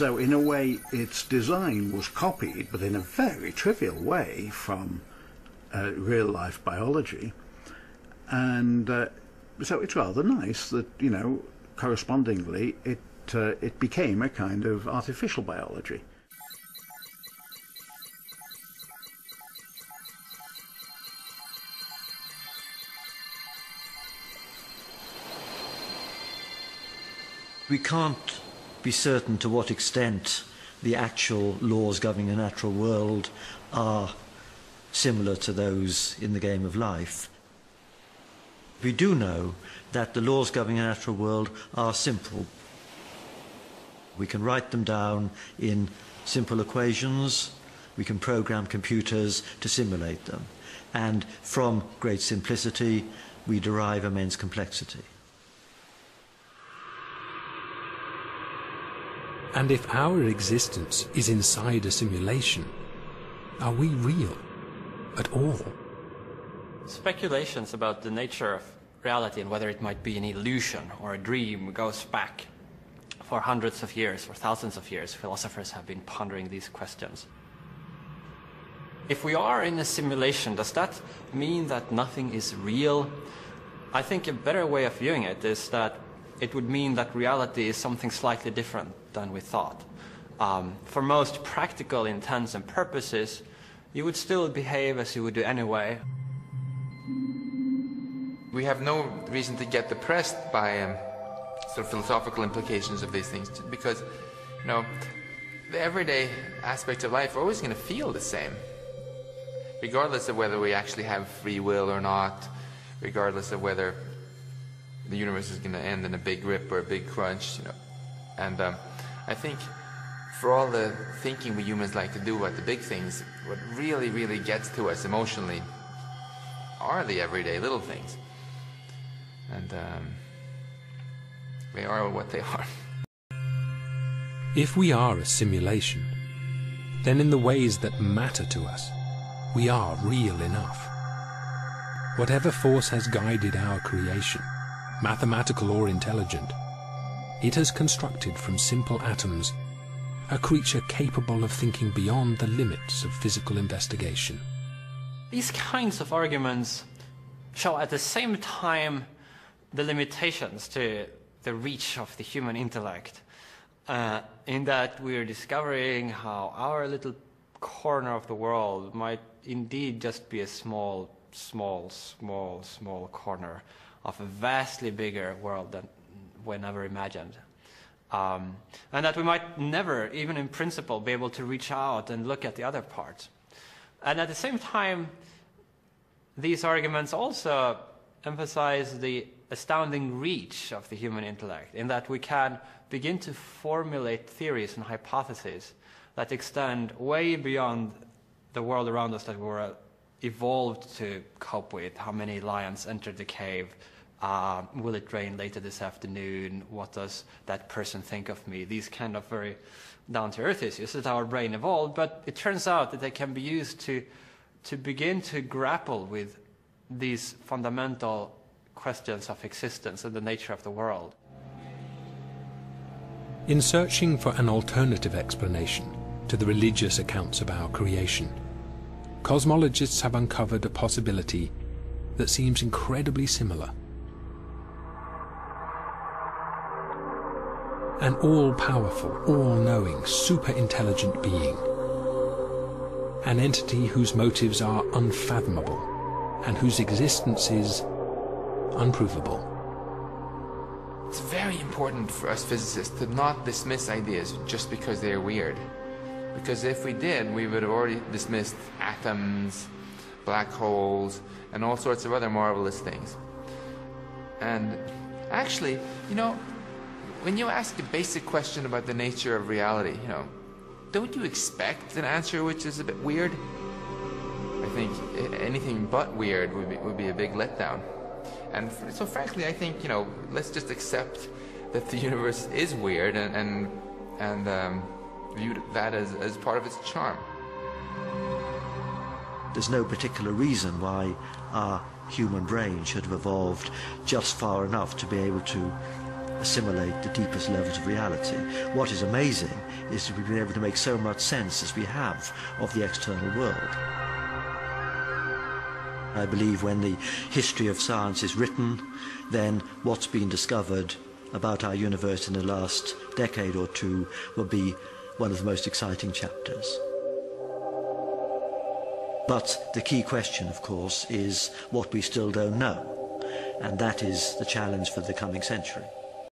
So in a way, its design was copied, but in a very trivial way, from real-life biology. And so it's rather nice that, you know, correspondingly, it became a kind of artificial biology. We can't be certain to what extent the actual laws governing the natural world are similar to those in the game of life. We do know that the laws governing the natural world are simple. We can write them down in simple equations, we can program computers to simulate them, and from great simplicity we derive immense complexity. And if our existence is inside a simulation, are we real at all? Speculations about the nature of reality and whether it might be an illusion or a dream goes back for hundreds of years, for thousands of years. Philosophers have been pondering these questions. If we are in a simulation, does that mean that nothing is real? I think a better way of viewing it is that it would mean that reality is something slightly different than we thought. For most practical intents and purposes, you would still behave as you would do anyway. We have no reason to get depressed by sort of philosophical implications of these things, because, you know, the everyday aspects of life are always going to feel the same, regardless of whether we actually have free will or not, regardless of whether the universe is going to end in a big rip or a big crunch, you know. And I think for all the thinking we humans like to do about the big things, what really, really gets to us emotionally are the everyday little things. And they are what they are. If we are a simulation, then in the ways that matter to us, we are real enough. Whatever force has guided our creation, mathematical or intelligent, it has constructed from simple atoms a creature capable of thinking beyond the limits of physical investigation. These kinds of arguments show at the same time the limitations to the reach of the human intellect, in that we're discovering how our little corner of the world might indeed just be a small corner of a vastly bigger world than we never imagined. And that we might never, even in principle, be able to reach out and look at the other parts. And at the same time, these arguments also emphasize the astounding reach of the human intellect, in that we can begin to formulate theories and hypotheses that extend way beyond the world around us that we were evolved to cope with. How many lions entered the cave? Will it rain later this afternoon? What does that person think of me? These kind of very down-to-earth issues that our brain evolved, but it turns out that they can be used to begin to grapple with these fundamental questions of existence and the nature of the world. In searching for an alternative explanation to the religious accounts of our creation, cosmologists have uncovered a possibility that seems incredibly similar. An all-powerful, all-knowing, super-intelligent being. An entity whose motives are unfathomable and whose existence is unprovable. It's very important for us physicists to not dismiss ideas just because they are weird. Because if we did, we would have already dismissed atoms, black holes, and all sorts of other marvelous things. And actually, you know, when you ask a basic question about the nature of reality, you know, don't you expect an answer which is a bit weird? I think anything but weird would be a big letdown. And so frankly, I think, you know, let's just accept that the universe is weird and view that as part of its charm. There's no particular reason why our human brain should have evolved just far enough to be able to assimilate the deepest levels of reality. What is amazing is that we've been able to make so much sense as we have of the external world. I believe when the history of science is written, then what's been discovered about our universe in the last decade or two will be one of the most exciting chapters. But the key question, of course, is what we still don't know, and that is the challenge for the coming century.